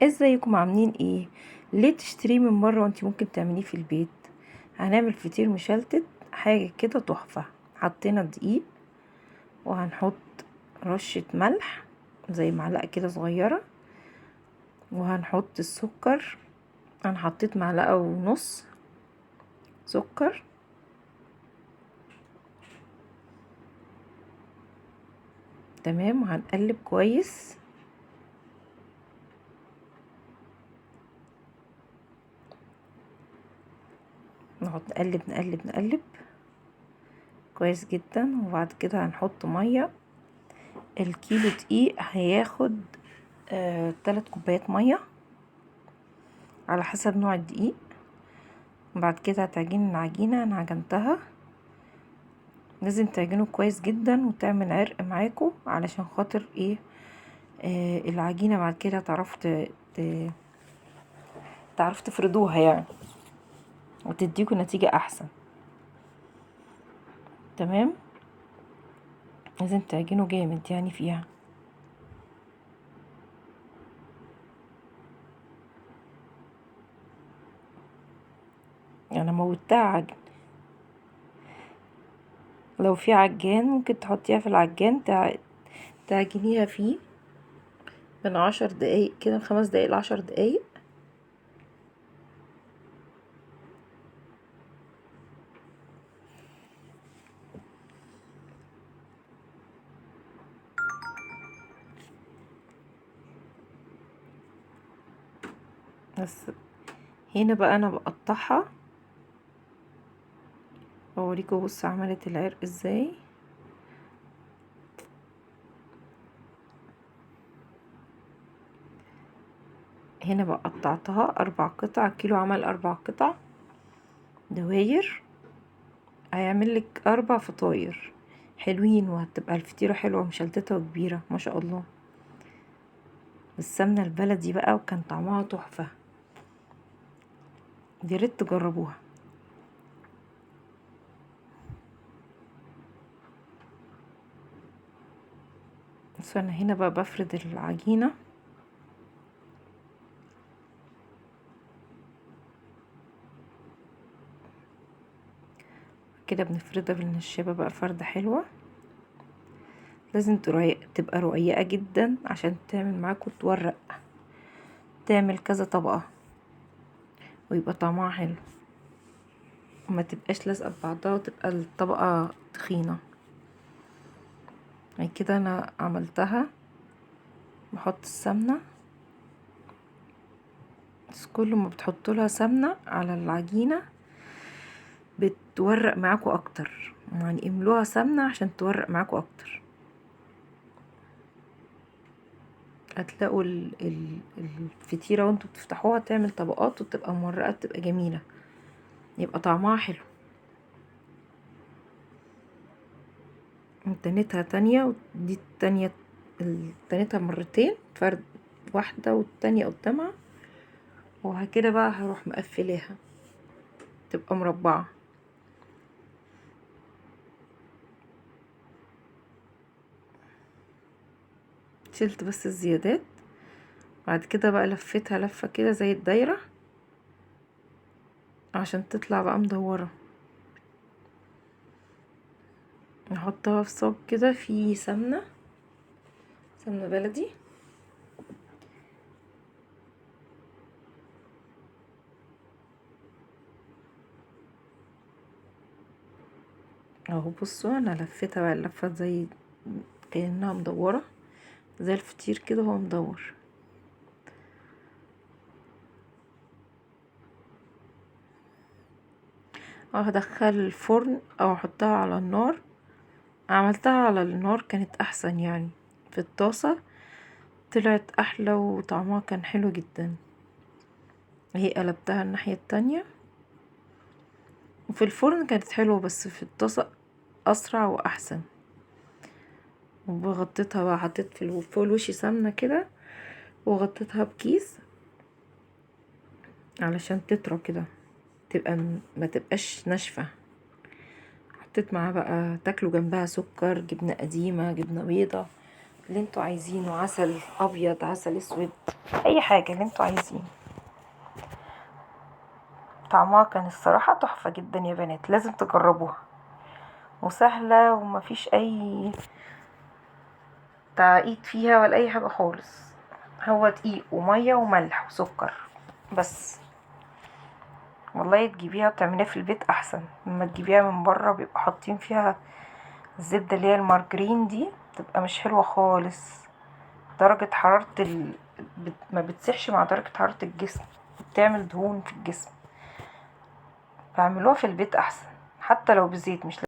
ازيكم عاملين ايه؟ ليه تشتريه من بره وانتي ممكن تعمليه في البيت؟ هنعمل فطير مشلتت، حاجه كده تحفه. حطينا دقيق، وهنحط رشه ملح زي معلقه كده صغيره، وهنحط السكر. انا حطيت معلقه ونص سكر. تمام، وهنقلب كويس. نقعد نقلب نقلب نقلب كويس جدا، وبعد كده هنحط ميه. الكيلو دقيق هياخد 3 كوبايات ميه على حسب نوع الدقيق. بعد كده هتعجني العجينة. انا عجنتها، لازم تعجنه كويس جدا وتعمل عرق معاكو علشان خاطر ايه، العجينة بعد كده ت... تعرف تفردوها يعني، وتديكوا نتيجة احسن. تمام، لازم تعجنه جامد يعني فيها. يعني موتها عجن. لو في عجان ممكن تحطيها في العجان، تعجنيها فيه من 10 دقايق كده، من 5 دقايق ل10 دقايق. بس هنا بقى انا بقطعها، اوريكم. بص عملت العرق ازاي. هنا بقى قطعتها 4 قطع، كيلو عمل 4 قطع دواير. هيعمل لك 4 فطاير حلوين، وهتبقى الفطيرة حلوة مشلتتة وكبيرة ما شاء الله، بالسمنة البلدي بقى، وكان طعمها تحفة. يا ريت تجربوها. بس انا هنا بقى بفرد العجينة كده، بنفردها بالنشابة بقى فردة حلوة. لازم تبقى رقيقة جدا عشان تعمل معاكم تورق، تعمل كذا طبقة ويبقى طعمها حلو، وما تبقاش لازقة ببعضها وتبقى الطبقة تخينة. يعني كده انا عملتها. بحط السمنة، بس كل ما بتحطوا لها سمنة على العجينة بتورق معاكم اكتر، يعني املوها سمنة عشان تورق معاكم اكتر. هتلاقوا الفطيرة وانتوا بتفتحوها تعمل طبقات وتبقى مورقة، تبقى جميلة، يبقى طعمها حلو. تنتها تانية، ودي التانية تنتها مرتين، فرد واحدة والتانية قدامها، وهكذا بقى هروح مقفلاها تبقى مربعة. شلت بس الزيادات. بعد كده بقى لفتها لفة كده زي الدايرة عشان تطلع بقى مدورة. نحطها في صاج كده فيه سمنة بلدي. اهو بصوا انا لفتها بقى اللفة زي كأنها مدورة، زي الفطير كده هو مدور. اه هدخل الفرن او احطها على النار. عملتها على النار كانت احسن يعني، في الطاسة طلعت احلى وطعمها كان حلو جدا. هي قلبتها الناحية التانية، وفي الفرن كانت حلوة، بس في الطاسة اسرع واحسن. وغطيتها بقى، حطيت فوق الوش سمنة كده، وغطيتها بكيس علشان تطرى كده، تبقى ما تبقاش ناشفة. حطيت معاها بقى تاكلوا جنبها سكر، جبنة قديمة، جبنة بيضة، اللي انتوا عايزينه، عسل ابيض، عسل اسود، اي حاجه اللي انتوا عايزينه. طعمها كان الصراحه تحفه جدا يا بنات، لازم تجربوها، وسهله ومفيش اي تعقيد فيها ولا اي حاجه خالص. هو دقيق وميه وملح وسكر بس. والله تجيبيها وتعمليها في البيت احسن لما تجيبيها من بره، بيبقوا حاطين فيها الزبده اللي هي المارجرين دي، بتبقى مش حلوه خالص. درجه حراره ما بتسيحش مع درجه حراره الجسم، بتعمل دهون في الجسم. فاعملوها في البيت احسن، حتى لو بزيت، مش